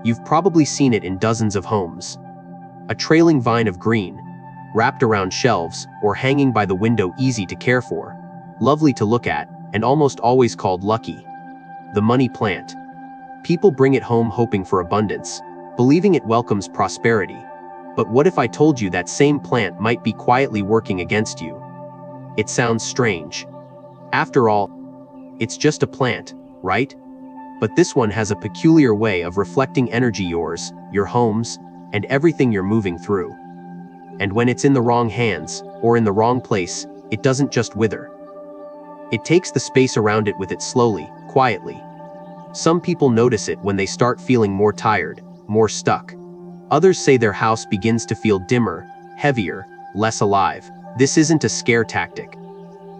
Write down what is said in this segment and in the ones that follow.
You've probably seen it in dozens of homes. A trailing vine of green, wrapped around shelves or hanging by the window, easy to care for, lovely to look at, and almost always called lucky. The money plant. People bring it home hoping for abundance, believing it welcomes prosperity. But what if I told you that same plant might be quietly working against you? It sounds strange. After all, it's just a plant, right? But this one has a peculiar way of reflecting energy, yours, your home's, and everything you're moving through. And when it's in the wrong hands, or in the wrong place, it doesn't just wither. It takes the space around it with it slowly, quietly. Some people notice it when they start feeling more tired, more stuck. Others say their house begins to feel dimmer, heavier, less alive. This isn't a scare tactic.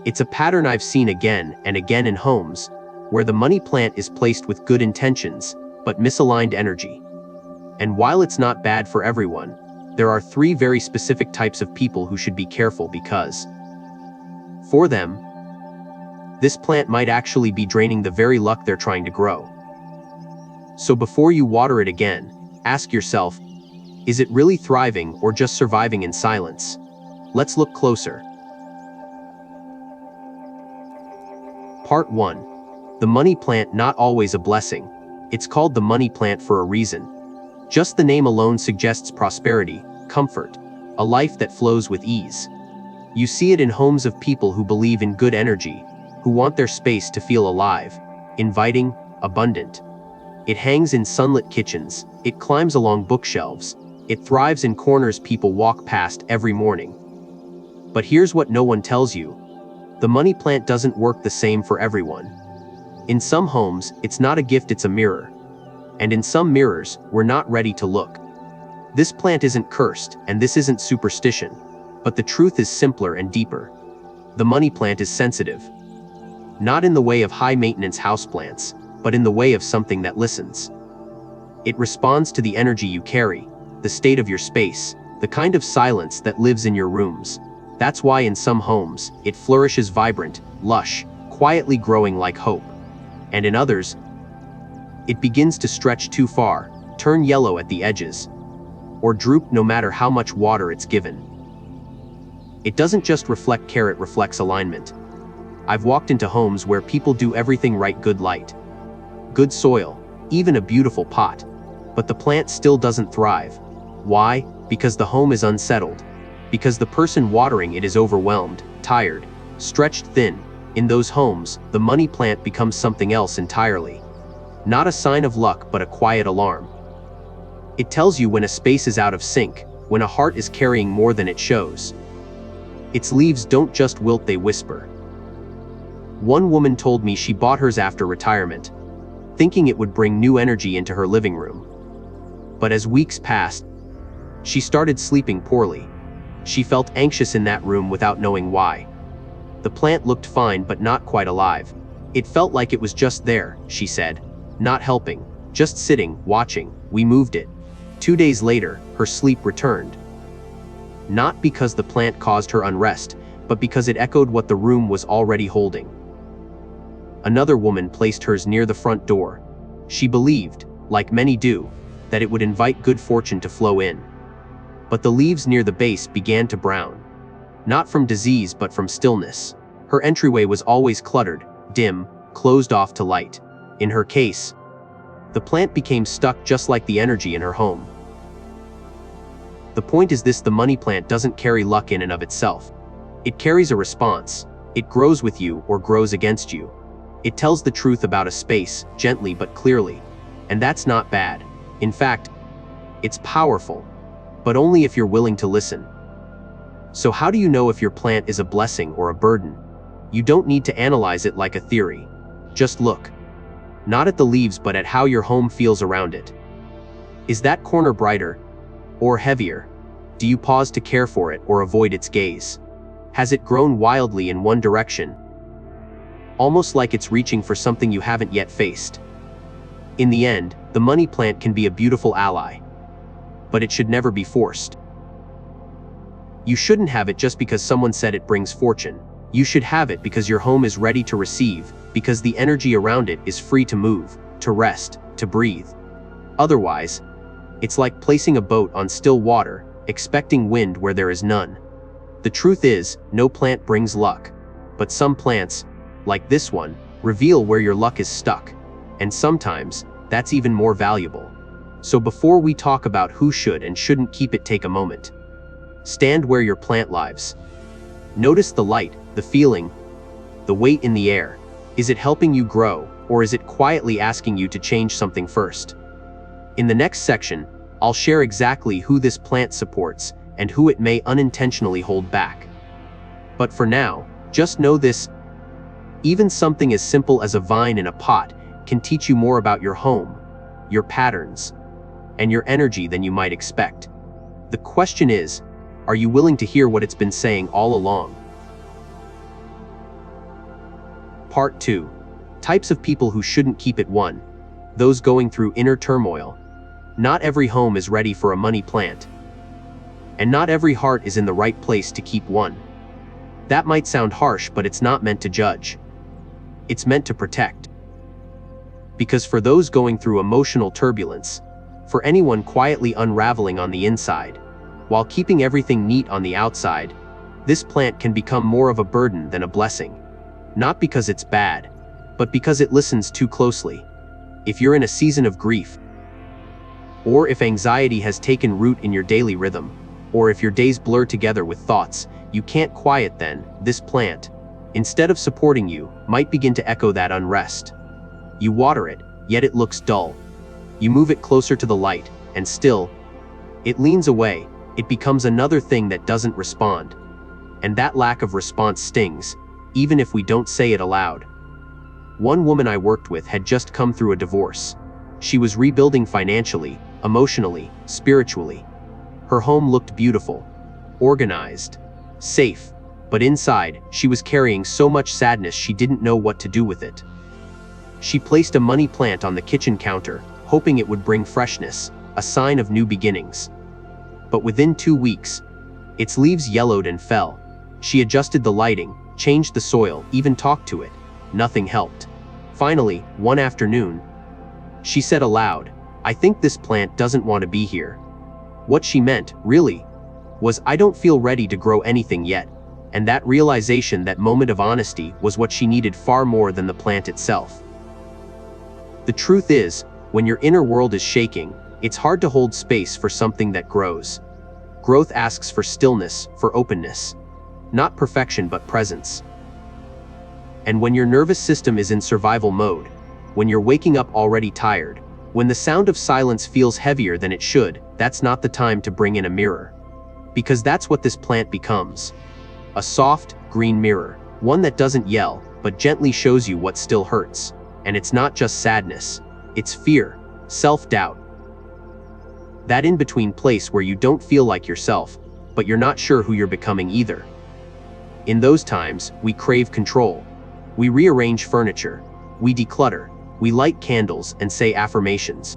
It's a pattern I've seen again and again in homes, where the money plant is placed with good intentions, but misaligned energy. And while it's not bad for everyone, there are 3 very specific types of people who should be careful, because for them, this plant might actually be draining the very luck they're trying to grow. So before you water it again, ask yourself, is it really thriving or just surviving in silence? Let's look closer. Part 1. The money plant, not always a blessing. It's called the money plant for a reason. Just the name alone suggests prosperity, comfort, a life that flows with ease. You see it in homes of people who believe in good energy, who want their space to feel alive, inviting, abundant. It hangs in sunlit kitchens, it climbs along bookshelves, it thrives in corners people walk past every morning. But here's what no one tells you. The money plant doesn't work the same for everyone. In some homes, it's not a gift, it's a mirror. And in some mirrors, we're not ready to look. This plant isn't cursed, and this isn't superstition. But the truth is simpler and deeper. The money plant is sensitive. Not in the way of high-maintenance houseplants, but in the way of something that listens. It responds to the energy you carry, the state of your space, the kind of silence that lives in your rooms. That's why in some homes, it flourishes vibrant, lush, quietly growing like hope. And in others, it begins to stretch too far, turn yellow at the edges, or droop no matter how much water it's given. It doesn't just reflect care, it reflects alignment. I've walked into homes where people do everything right: good light, good soil, even a beautiful pot. But the plant still doesn't thrive. Why? Because the home is unsettled. Because the person watering it is overwhelmed, tired, stretched thin. In those homes, the money plant becomes something else entirely. Not a sign of luck, but a quiet alarm. It tells you when a space is out of sync, when a heart is carrying more than it shows. Its leaves don't just wilt, they whisper. One woman told me she bought hers after retirement, thinking it would bring new energy into her living room. But as weeks passed, she started sleeping poorly. She felt anxious in that room without knowing why. The plant looked fine, but not quite alive. It felt like it was just there, she said, not helping, just sitting, watching. We moved it. 2 days later, her sleep returned. Not because the plant caused her unrest, but because it echoed what the room was already holding. Another woman placed hers near the front door. She believed, like many do, that it would invite good fortune to flow in. But the leaves near the base began to brown. Not from disease, but from stillness. Her entryway was always cluttered, dim, closed off to light. In her case, the plant became stuck, just like the energy in her home. The point is this: the money plant doesn't carry luck in and of itself. It carries a response. It grows with you or grows against you. It tells the truth about a space, gently but clearly. And that's not bad. In fact, it's powerful. But only if you're willing to listen. So how do you know if your plant is a blessing or a burden? You don't need to analyze it like a theory. Just look. Not at the leaves, but at how your home feels around it. Is that corner brighter or heavier? Do you pause to care for it or avoid its gaze? Has it grown wildly in one direction, almost like it's reaching for something you haven't yet faced? In the end, the money plant can be a beautiful ally, but it should never be forced. You shouldn't have it just because someone said it brings fortune. You should have it because your home is ready to receive, because the energy around it is free to move, to rest, to breathe. Otherwise, it's like placing a boat on still water, expecting wind where there is none. The truth is, no plant brings luck. But some plants, like this one, reveal where your luck is stuck. And sometimes, that's even more valuable. So before we talk about who should and shouldn't keep it, take a moment. Stand where your plant lives. Notice the light, the feeling, the weight in the air. Is it helping you grow, or is it quietly asking you to change something first? In the next section, I'll share exactly who this plant supports and who it may unintentionally hold back. But for now, just know this: even something as simple as a vine in a pot can teach you more about your home, your patterns, and your energy than you might expect. The question is, are you willing to hear what it's been saying all along? Part 2. Types of people who shouldn't keep it. 1. Those going through inner turmoil. Not every home is ready for a money plant. And not every heart is in the right place to keep one. That might sound harsh, but it's not meant to judge. It's meant to protect. Because for those going through emotional turbulence, for anyone quietly unraveling on the inside, while keeping everything neat on the outside, this plant can become more of a burden than a blessing. Not because it's bad, but because it listens too closely. If you're in a season of grief, or if anxiety has taken root in your daily rhythm, or if your days blur together with thoughts you can't quiet, then this plant, instead of supporting you, might begin to echo that unrest. You water it, yet it looks dull. You move it closer to the light, and still, it leans away. It becomes another thing that doesn't respond. And that lack of response stings, even if we don't say it aloud. One woman I worked with had just come through a divorce. She was rebuilding financially, emotionally, spiritually. Her home looked beautiful, organized, safe, but inside, she was carrying so much sadness she didn't know what to do with it. She placed a money plant on the kitchen counter, hoping it would bring freshness, a sign of new beginnings. But within 2 weeks, its leaves yellowed and fell. She adjusted the lighting, changed the soil, even talked to it. Nothing helped. Finally, one afternoon, she said aloud, "I think this plant doesn't want to be here." What she meant, really, was, "I don't feel ready to grow anything yet." And that realization, that moment of honesty, was what she needed far more than the plant itself. The truth is, when your inner world is shaking, it's hard to hold space for something that grows. Growth asks for stillness, for openness. Not perfection, but presence. And when your nervous system is in survival mode, when you're waking up already tired, when the sound of silence feels heavier than it should, that's not the time to bring in a mirror. Because that's what this plant becomes. A soft, green mirror. One that doesn't yell, but gently shows you what still hurts. And it's not just sadness. It's fear, self-doubt. That in-between place where you don't feel like yourself, but you're not sure who you're becoming either. In those times, we crave control. We rearrange furniture. We declutter. We light candles and say affirmations.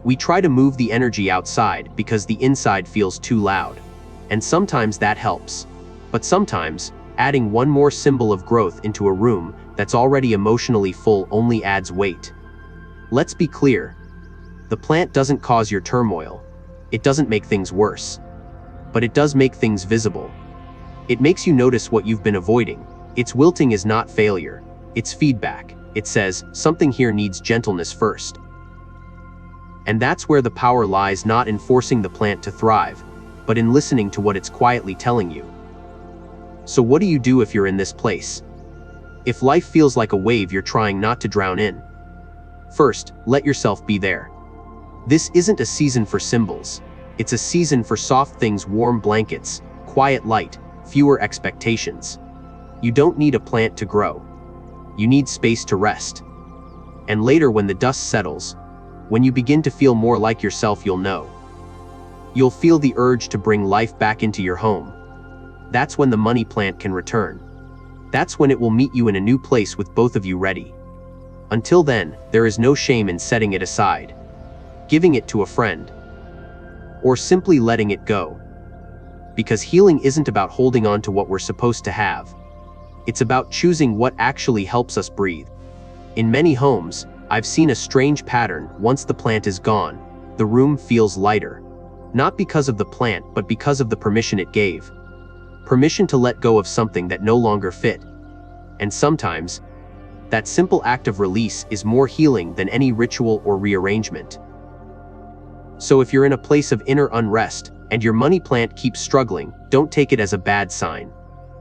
We try to move the energy outside because the inside feels too loud. And sometimes that helps. But sometimes, adding one more symbol of growth into a room that's already emotionally full only adds weight. Let's be clear. The plant doesn't cause your turmoil. It doesn't make things worse. But it does make things visible. It makes you notice what you've been avoiding. Its wilting is not failure. It's feedback. It says, something here needs gentleness first. And that's where the power lies, not in forcing the plant to thrive, but in listening to what it's quietly telling you. So what do you do if you're in this place? If life feels like a wave you're trying not to drown in? First, let yourself be there. This isn't a season for symbols. It's a season for soft things, warm blankets, quiet light, fewer expectations. You don't need a plant to grow. You need space to rest. And later, when the dust settles, when you begin to feel more like yourself, you'll know. You'll feel the urge to bring life back into your home. That's when the money plant can return. That's when it will meet you in a new place with both of you ready. Until then, there is no shame in setting it aside, giving it to a friend, or simply letting it go. Because healing isn't about holding on to what we're supposed to have. It's about choosing what actually helps us breathe. In many homes, I've seen a strange pattern. Once the plant is gone, the room feels lighter. Not because of the plant, but because of the permission it gave. Permission to let go of something that no longer fit. And sometimes, that simple act of release is more healing than any ritual or rearrangement. So if you're in a place of inner unrest, and your money plant keeps struggling, don't take it as a bad sign.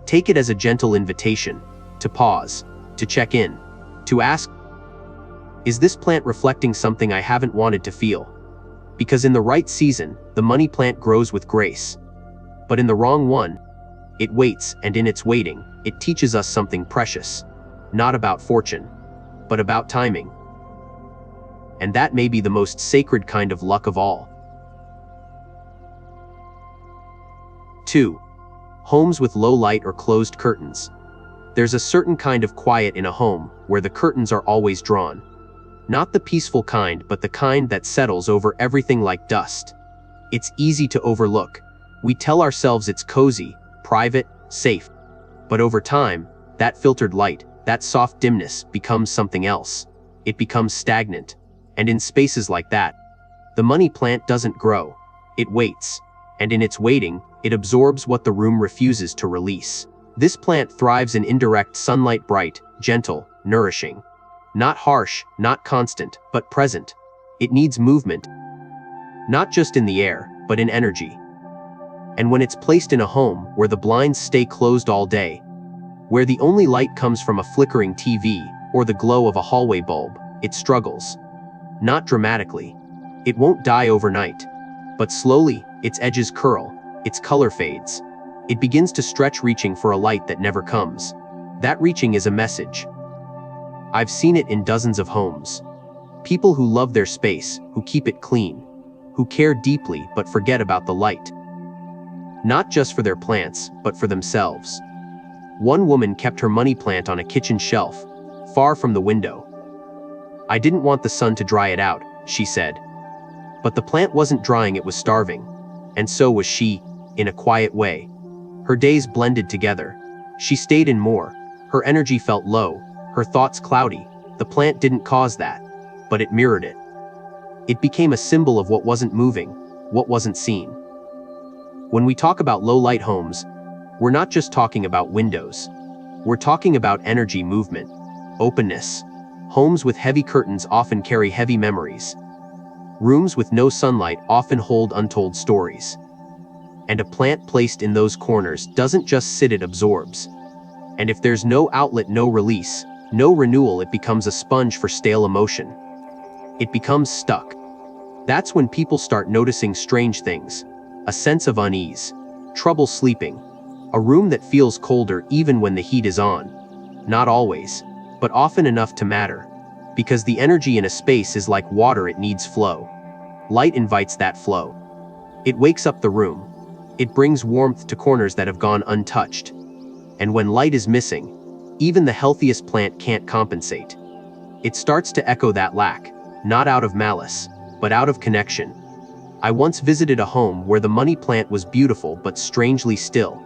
Take it as a gentle invitation to pause, to check in, to ask, is this plant reflecting something I haven't wanted to feel? Because in the right season, the money plant grows with grace. But in the wrong one, it waits, and in its waiting, it teaches us something precious. Not about fortune, but about timing. And that may be the most sacred kind of luck of all. 2. Homes with low light or closed curtains. There's a certain kind of quiet in a home where the curtains are always drawn. Not the peaceful kind, but the kind that settles over everything like dust. It's easy to overlook. We tell ourselves it's cozy, private, safe. But over time, that filtered light, that soft dimness, becomes something else. It becomes stagnant. And in spaces like that, the money plant doesn't grow. It waits. And in its waiting, it absorbs what the room refuses to release. This plant thrives in indirect sunlight, bright, gentle, nourishing. Not harsh, not constant, but present. It needs movement. Not just in the air, but in energy. And when it's placed in a home where the blinds stay closed all day, where the only light comes from a flickering TV or the glow of a hallway bulb, it struggles. Not dramatically. It won't die overnight. But slowly, its edges curl, its color fades. It begins to stretch, reaching for a light that never comes. That reaching is a message. I've seen it in dozens of homes. People who love their space, who keep it clean, who care deeply but forget about the light. Not just for their plants, but for themselves. One woman kept her money plant on a kitchen shelf, far from the window. I didn't want the sun to dry it out, she said. But the plant wasn't drying, it was starving. And so was she, in a quiet way. Her days blended together. She stayed in more. Her energy felt low, her thoughts cloudy. The plant didn't cause that, but it mirrored it. It became a symbol of what wasn't moving, what wasn't seen. When we talk about low-light homes, we're not just talking about windows. We're talking about energy, movement, openness. Homes with heavy curtains often carry heavy memories. Rooms with no sunlight often hold untold stories. And a plant placed in those corners doesn't just sit, it absorbs. And if there's no outlet, no release, no renewal, it becomes a sponge for stale emotion. It becomes stuck. That's when people start noticing strange things. A sense of unease, trouble sleeping, a room that feels colder even when the heat is on. Not always, but often enough to matter. Because the energy in a space is like water, it needs flow. Light invites that flow. It wakes up the room. It brings warmth to corners that have gone untouched. And when light is missing, even the healthiest plant can't compensate. It starts to echo that lack, not out of malice, but out of connection. I once visited a home where the money plant was beautiful but strangely still.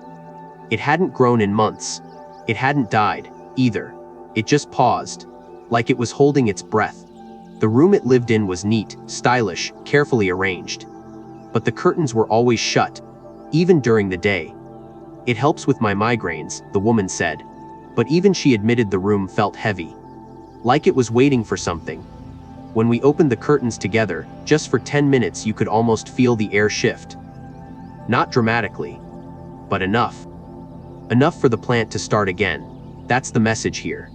It hadn't grown in months. It hadn't died, either. It just paused, like it was holding its breath. The room it lived in was neat, stylish, carefully arranged. But the curtains were always shut, even during the day. It helps with my migraines, the woman said. But even she admitted the room felt heavy. Like it was waiting for something. When we opened the curtains together, just for 10 minutes, you could almost feel the air shift. Not dramatically, but enough. Enough for the plant to start again. That's the message here.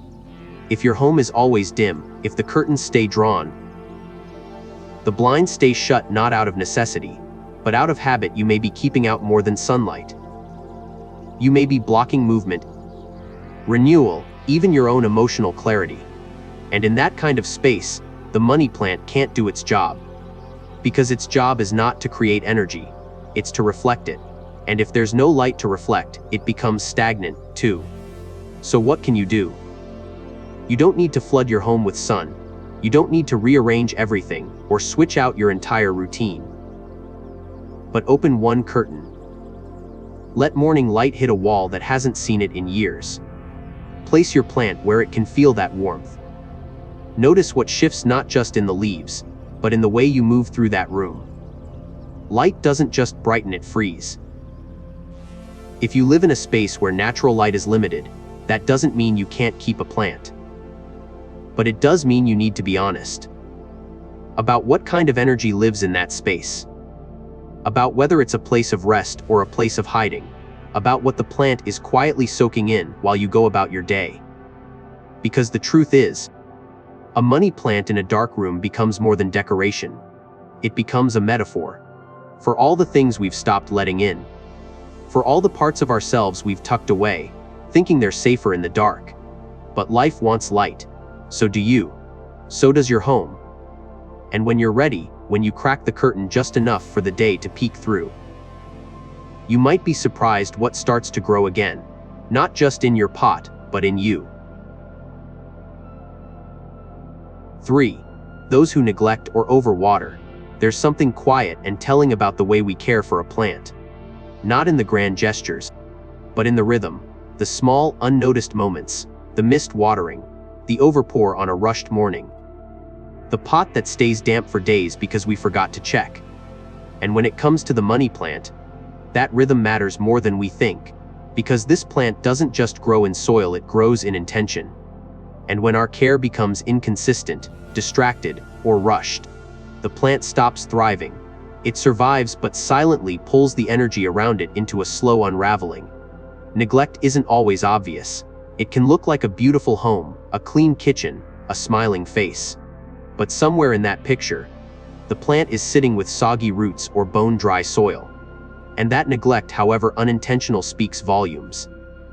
If your home is always dim, if the curtains stay drawn, the blinds stay shut not out of necessity, but out of habit, you may be keeping out more than sunlight. You may be blocking movement, renewal, even your own emotional clarity. And in that kind of space, the money plant can't do its job. Because its job is not to create energy, it's to reflect it. And if there's no light to reflect, it becomes stagnant, too. So what can you do? You don't need to flood your home with sun. You don't need to rearrange everything or switch out your entire routine. But open one curtain. Let morning light hit a wall that hasn't seen it in years. Place your plant where it can feel that warmth. Notice what shifts, not just in the leaves, but in the way you move through that room. Light doesn't just brighten, it frees. If you live in a space where natural light is limited, that doesn't mean you can't keep a plant. But it does mean you need to be honest about what kind of energy lives in that space, about whether it's a place of rest or a place of hiding, about what the plant is quietly soaking in while you go about your day. Because the truth is, a money plant in a dark room becomes more than decoration. It becomes a metaphor for all the things we've stopped letting in, for all the parts of ourselves we've tucked away, thinking they're safer in the dark. But life wants light. So do you. So does your home. And when you're ready, when you crack the curtain just enough for the day to peek through, you might be surprised what starts to grow again, not just in your pot, but in you. 3. Those who neglect or overwater. There's something quiet and telling about the way we care for a plant. Not in the grand gestures, but in the rhythm, the small, unnoticed moments, the missed watering, the overpour on a rushed morning, the pot that stays damp for days because we forgot to check. And when it comes to the money plant, that rhythm matters more than we think, because this plant doesn't just grow in soil, it grows in intention. And when our care becomes inconsistent, distracted, or rushed, the plant stops thriving. It survives but silently pulls the energy around it into a slow unraveling. Neglect isn't always obvious. It can look like a beautiful home, a clean kitchen, a smiling face. But somewhere in that picture, the plant is sitting with soggy roots or bone-dry soil. And that neglect, however unintentional, speaks volumes.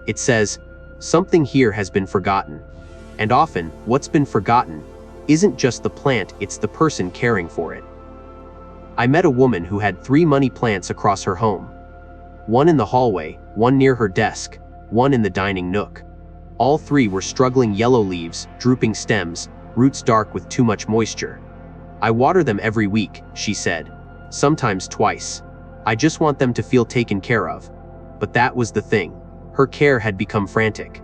It says, something here has been forgotten. And often, what's been forgotten isn't just the plant, it's the person caring for it. I met a woman who had 3 money plants across her home. One in the hallway, one near her desk, one in the dining nook. All 3 were struggling yellow leaves, drooping stems, roots dark with too much moisture. I water them every week, she said. Sometimes twice. I just want them to feel taken care of. But that was the thing. Her care had become frantic.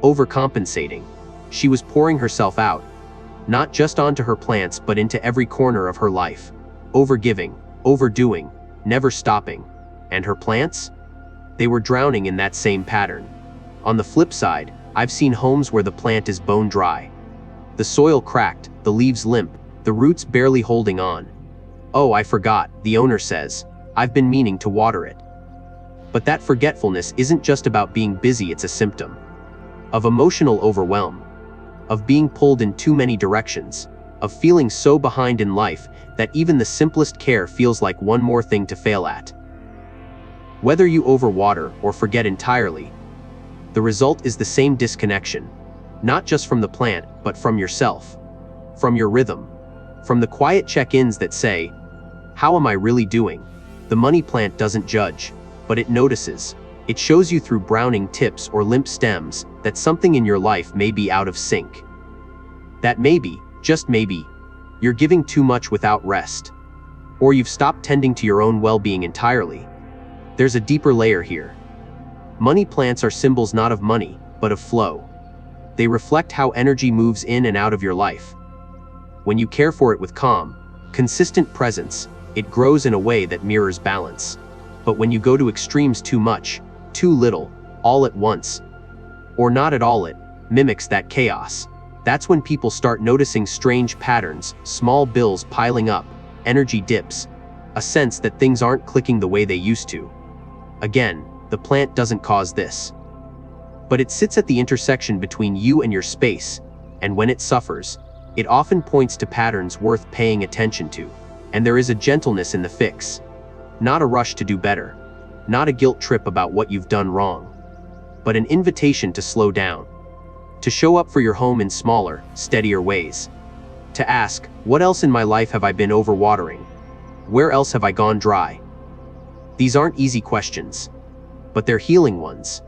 Overcompensating. She was pouring herself out. Not just onto her plants but into every corner of her life. Overgiving, overdoing, never stopping. And her plants? They were drowning in that same pattern. On the flip side, I've seen homes where the plant is bone dry. The soil cracked, the leaves limp, the roots barely holding on. Oh, I forgot, the owner says. I've been meaning to water it. But that forgetfulness isn't just about being busy, it's a symptom of emotional overwhelm, of being pulled in too many directions, of feeling so behind in life that even the simplest care feels like one more thing to fail at. Whether you overwater or forget entirely, the result is the same disconnection, not just from the plant, but from yourself, from your rhythm, from the quiet check-ins that say, how am I really doing? The money plant doesn't judge, but it notices. It shows you through browning tips or limp stems that something in your life may be out of sync. That maybe, just maybe, you're giving too much without rest. Or you've stopped tending to your own well-being entirely. There's a deeper layer here. Money plants are symbols not of money, but of flow. They reflect how energy moves in and out of your life. When you care for it with calm, consistent presence, it grows in a way that mirrors balance. But when you go to extremes, too much, too little, all at once, or not at all, it mimics that chaos. That's when people start noticing strange patterns, small bills piling up, energy dips, a sense that things aren't clicking the way they used to. Again, the plant doesn't cause this. But it sits at the intersection between you and your space, and when it suffers, it often points to patterns worth paying attention to. And there is a gentleness in the fix. Not a rush to do better. Not a guilt trip about what you've done wrong. But an invitation to slow down. To show up for your home in smaller, steadier ways. To ask, what else in my life have I been overwatering? Where else have I gone dry? These aren't easy questions, but they're healing ones.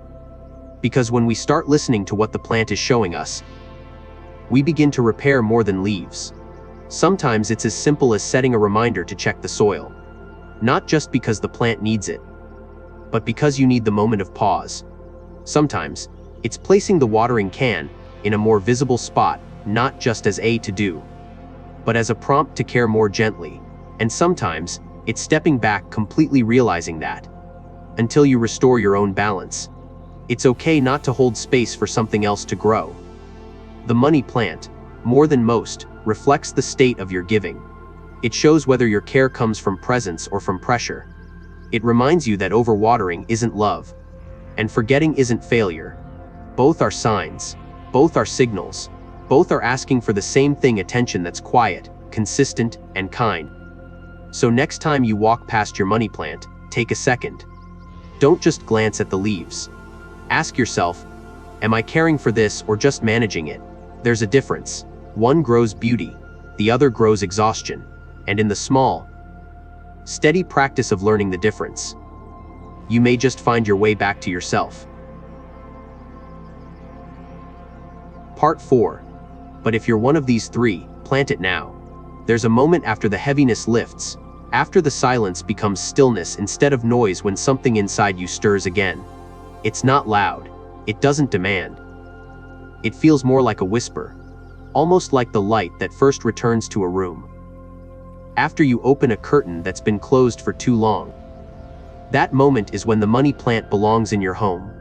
Because when we start listening to what the plant is showing us, we begin to repair more than leaves. Sometimes it's as simple as setting a reminder to check the soil. Not just because the plant needs it, but because you need the moment of pause. Sometimes, it's placing the watering can in a more visible spot, not just as a to-do, but as a prompt to care more gently, and sometimes, it's stepping back, completely realizing that. Until you restore your own balance, it's okay not to hold space for something else to grow. The money plant, more than most, reflects the state of your giving. It shows whether your care comes from presence or from pressure. It reminds you that overwatering isn't love, and forgetting isn't failure. Both are signs, both are signals, both are asking for the same thing: attention that's quiet, consistent, and kind. So next time you walk past your money plant, take a second. Don't just glance at the leaves. Ask yourself, am I caring for this or just managing it? There's a difference. One grows beauty, the other grows exhaustion. And in the small, steady practice of learning the difference, you may just find your way back to yourself. Part 4. But if you're one of these three, plant it now. There's a moment after the heaviness lifts, after the silence becomes stillness instead of noise, when something inside you stirs again. It's not loud. It doesn't demand. It feels more like a whisper, almost like the light that first returns to a room after you open a curtain that's been closed for too long. That moment is when the money plant belongs in your home,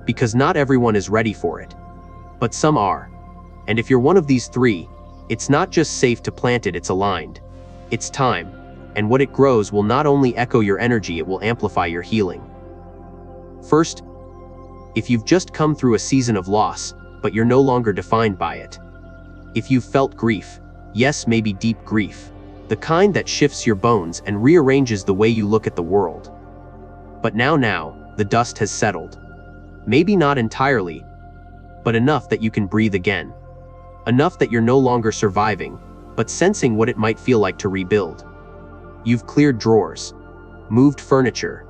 because not everyone is ready for it, but some are. And if you're one of these three, it's not just safe to plant it, it's aligned. It's time, and what it grows will not only echo your energy, it will amplify your healing. First, if you've just come through a season of loss, but you're no longer defined by it. If you've felt grief, yes, maybe deep grief, the kind that shifts your bones and rearranges the way you look at the world. But now, the dust has settled. Maybe not entirely, but enough that you can breathe again. Enough that you're no longer surviving, but sensing what it might feel like to rebuild. You've cleared drawers, moved furniture,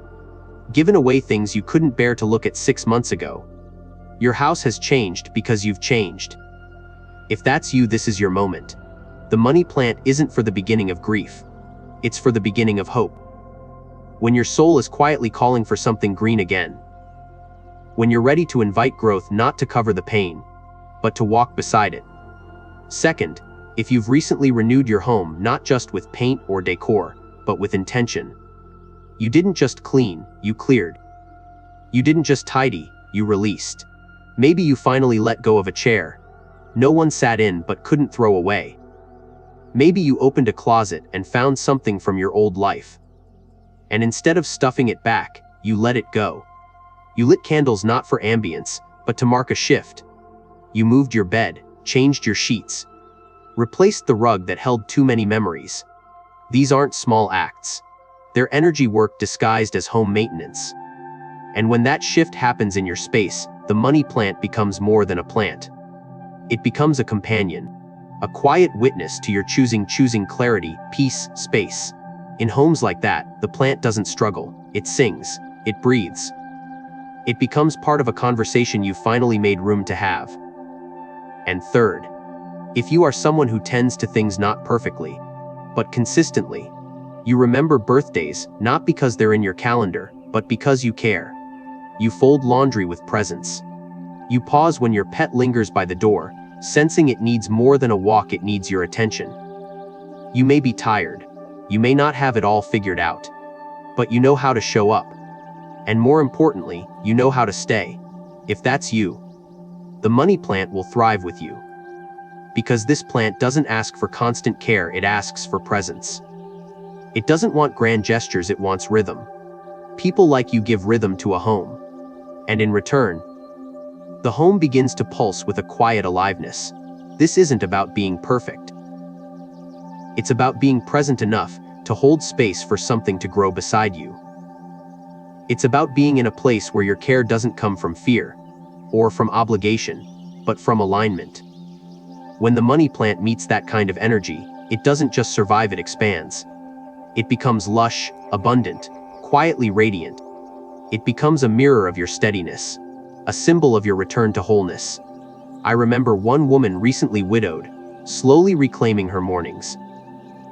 given away things you couldn't bear to look at 6 months ago. Your house has changed because you've changed. If that's you, this is your moment. The money plant isn't for the beginning of grief. It's for the beginning of hope. When your soul is quietly calling for something green again. When you're ready to invite growth, not to cover the pain, but to walk beside it. Second, if you've recently renewed your home, not just with paint or decor, but with intention. You didn't just clean, you cleared. You didn't just tidy, you released. Maybe you finally let go of a chair no one sat in but couldn't throw away. Maybe you opened a closet and found something from your old life. And instead of stuffing it back, you let it go. You lit candles not for ambience, but to mark a shift. You moved your bed, changed your sheets, replaced the rug that held too many memories. These aren't small acts. They're energy work disguised as home maintenance. And when that shift happens in your space, the money plant becomes more than a plant. It becomes a companion, a quiet witness to your choosing clarity, peace, space. In homes like that, the plant doesn't struggle, it sings, it breathes. It becomes part of a conversation you finally made room to have. And third, if you are someone who tends to things not perfectly, but consistently, you remember birthdays, not because they're in your calendar, but because you care. You fold laundry with presence. You pause when your pet lingers by the door, sensing it needs more than a walk, it needs your attention. You may be tired. You may not have it all figured out. But you know how to show up. And more importantly, you know how to stay. If that's you, the money plant will thrive with you. Because this plant doesn't ask for constant care, it asks for presence. It doesn't want grand gestures, it wants rhythm. People like you give rhythm to a home. And in return, the home begins to pulse with a quiet aliveness. This isn't about being perfect. It's about being present enough to hold space for something to grow beside you. It's about being in a place where your care doesn't come from fear or from obligation, but from alignment. When the money plant meets that kind of energy, it doesn't just survive, it expands. It becomes lush, abundant, quietly radiant. It becomes a mirror of your steadiness, a symbol of your return to wholeness. I remember one woman recently widowed, slowly reclaiming her mornings.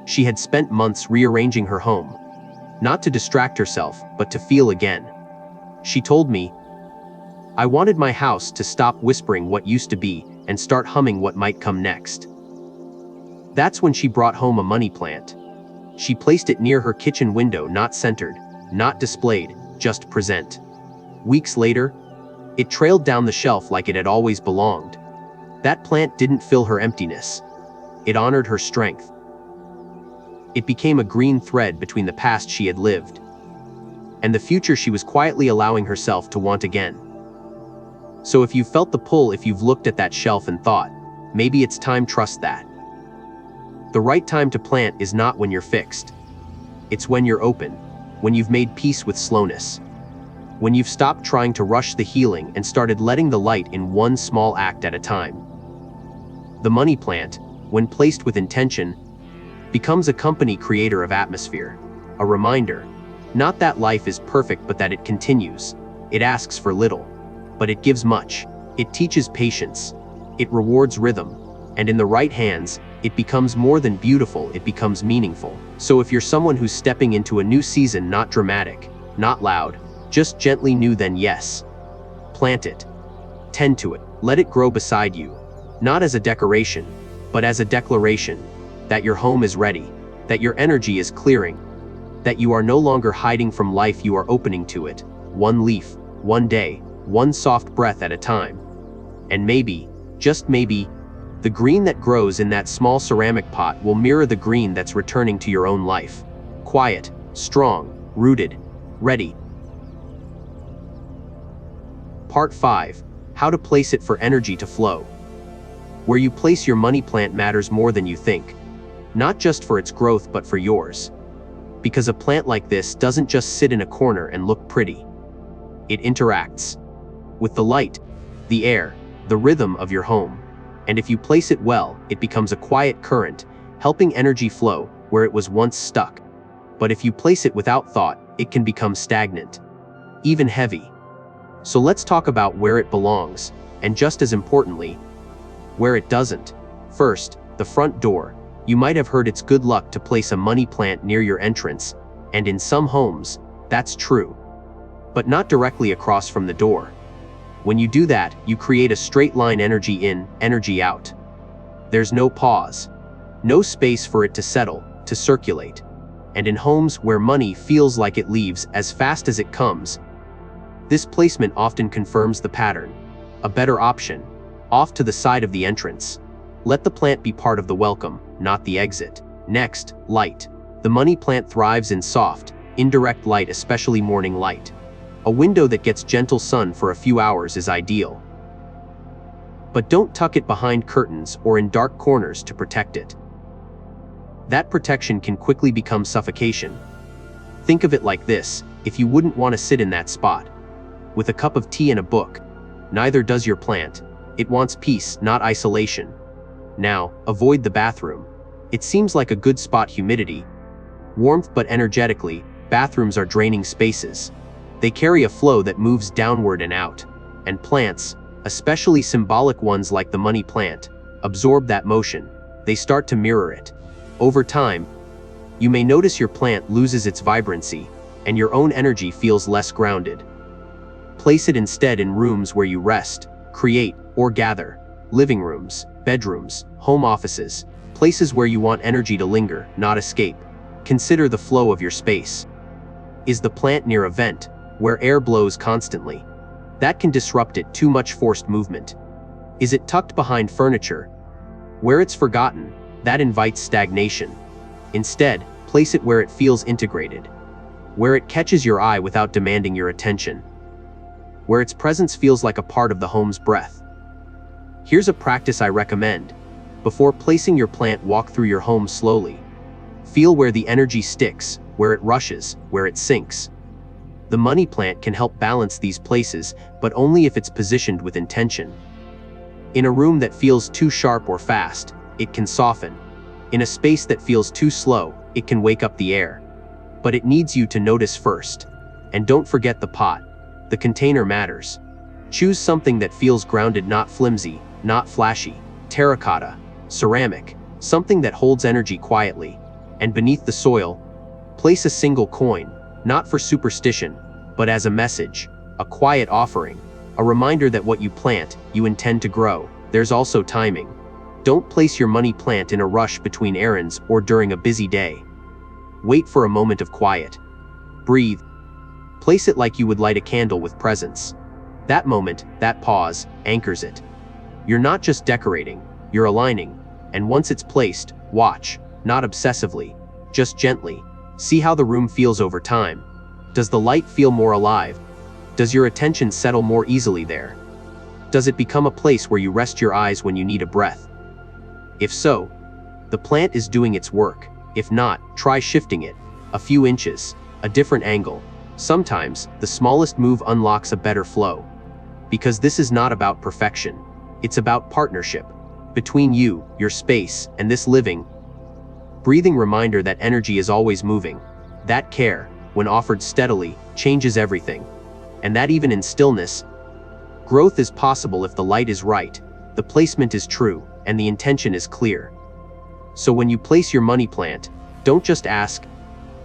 She had spent months rearranging her home, not to distract herself, but to feel again. She told me, "I wanted my house to stop whispering what used to be and start humming what might come next." That's when she brought home a money plant. She placed it near her kitchen window, not centered, not displayed, just present. Weeks later, it trailed down the shelf like it had always belonged. That plant didn't fill her emptiness. It honored her strength. It became a green thread between the past she had lived and the future she was quietly allowing herself to want again. So if you've felt the pull, if you've looked at that shelf and thought, maybe it's time, trust that. The right time to plant is not when you're fixed. It's when you're open, when you've made peace with slowness, when you've stopped trying to rush the healing and started letting the light in one small act at a time. The money plant, when placed with intention, becomes a company creator of atmosphere, a reminder, not that life is perfect but that it continues. It asks for little, but it gives much. It teaches patience. It rewards rhythm. And in the right hands, it becomes more than beautiful, it becomes meaningful. So if you're someone who's stepping into a new season, not dramatic, not loud, just gently new, then yes. Plant it. Tend to it. Let it grow beside you. Not as a decoration, but as a declaration that your home is ready, that your energy is clearing, that you are no longer hiding from life, you are opening to it, one leaf, one day, one soft breath at a time. And maybe, just maybe, the green that grows in that small ceramic pot will mirror the green that's returning to your own life. Quiet, strong, rooted, ready. Part 5. How to place it for energy to flow. Where you place your money plant matters more than you think. Not just for its growth but for yours. Because a plant like this doesn't just sit in a corner and look pretty. It interacts with the light, the air, the rhythm of your home. And if you place it well, it becomes a quiet current, helping energy flow where it was once stuck. But if you place it without thought, it can become stagnant, even heavy. So let's talk about where it belongs, and just as importantly, where it doesn't. First, the front door. You might have heard it's good luck to place a money plant near your entrance, and in some homes, that's true. But not directly across from the door. When you do that, you create a straight line, energy in, energy out. There's no pause, no space for it to settle, to circulate. And in homes where money feels like it leaves as fast as it comes, this placement often confirms the pattern. A better option, off to the side of the entrance. Let the plant be part of the welcome, not the exit. Next, light. The money plant thrives in soft, indirect light, especially morning light. A window that gets gentle sun for a few hours is ideal. But don't tuck it behind curtains or in dark corners to protect it. That protection can quickly become suffocation. Think of it like this: if you wouldn't want to sit in that spot with a cup of tea and a book, neither does your plant. It wants peace, not isolation. Now, avoid the bathroom. It seems like a good spot: humidity, warmth, but energetically, bathrooms are draining spaces. They carry a flow that moves downward and out. And plants, especially symbolic ones like the money plant, absorb that motion. They start to mirror it. Over time, you may notice your plant loses its vibrancy, and your own energy feels less grounded. Place it instead in rooms where you rest, create, or gather. Living rooms, bedrooms, home offices, places where you want energy to linger, not escape. Consider the flow of your space. Is the plant near a vent, where air blows constantly? That can disrupt it. Too much forced movement. Is it tucked behind furniture, where it's forgotten? That invites stagnation. Instead, place it where it feels integrated, where it catches your eye without demanding your attention, where its presence feels like a part of the home's breath. Here's a practice I recommend. Before placing your plant, walk through your home slowly. Feel where the energy sticks, where it rushes, where it sinks. The money plant can help balance these places, but only if it's positioned with intention. In a room that feels too sharp or fast, it can soften. In a space that feels too slow, it can wake up the air. But it needs you to notice first. And don't forget the pot. The container matters. Choose something that feels grounded, not flimsy, not flashy. Terracotta, ceramic, something that holds energy quietly. And beneath the soil, place a single coin, not for superstition, but as a message, a quiet offering, a reminder that what you plant, you intend to grow. There's also timing. Don't place your money plant in a rush between errands or during a busy day. Wait for a moment of quiet. Breathe. Place it like you would light a candle with presence. That moment, that pause, anchors it. You're not just decorating, you're aligning. And once it's placed, watch, not obsessively, just gently. See how the room feels over time. Does the light feel more alive? Does your attention settle more easily there? Does it become a place where you rest your eyes when you need a breath? If so, the plant is doing its work. If not, try shifting it, a few inches, a different angle. Sometimes, the smallest move unlocks a better flow. Because this is not about perfection. It's about partnership. Between you, your space, and this living, breathing reminder that energy is always moving. That care, when offered steadily, changes everything. And that even in stillness, growth is possible if the light is right, the placement is true, and the intention is clear. So when you place your money plant, don't just ask,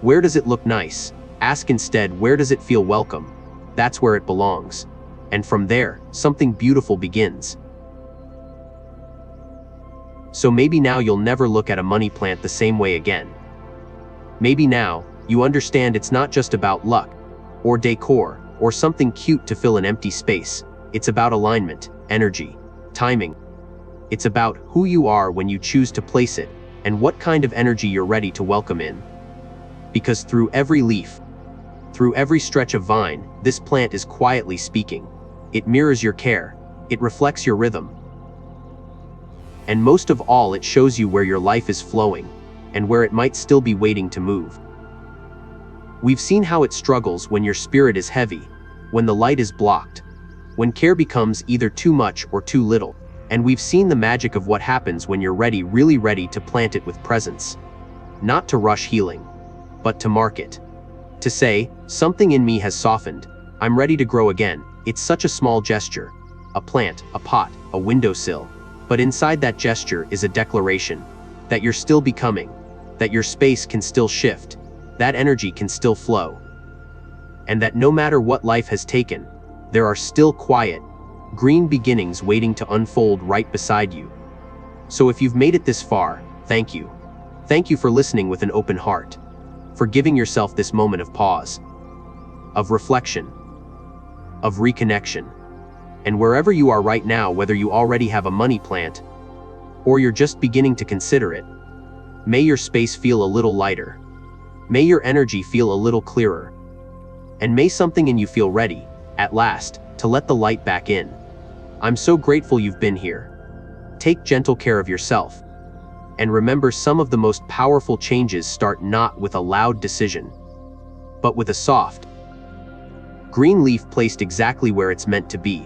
where does it look nice? Ask instead, where does it feel welcome? That's where it belongs. And from there, something beautiful begins. So maybe now you'll never look at a money plant the same way again. Maybe now, you understand it's not just about luck, or decor, or something cute to fill an empty space. It's about alignment, energy, timing. It's about who you are when you choose to place it, and what kind of energy you're ready to welcome in. Because through every leaf, through every stretch of vine, this plant is quietly speaking. It mirrors your care, it reflects your rhythm. And most of all, it shows you where your life is flowing, and where it might still be waiting to move. We've seen how it struggles when your spirit is heavy, when the light is blocked, when care becomes either too much or too little. And we've seen the magic of what happens when you're ready, really ready to plant it with presence. Not to rush healing, but to mark it. To say, something in me has softened, I'm ready to grow again. It's such a small gesture. A plant, a pot, a windowsill. But inside that gesture is a declaration that you're still becoming, that your space can still shift, that energy can still flow. And that no matter what life has taken, there are still quiet, green beginnings waiting to unfold right beside you. So if you've made it this far, thank you. Thank you for listening with an open heart, for giving yourself this moment of pause, of reflection, of reconnection. And wherever you are right now, whether you already have a money plant, or you're just beginning to consider it, may your space feel a little lighter. May your energy feel a little clearer. And may something in you feel ready, at last, to let the light back in. I'm so grateful you've been here. Take gentle care of yourself. And remember, some of the most powerful changes start not with a loud decision, but with a soft, green leaf placed exactly where it's meant to be.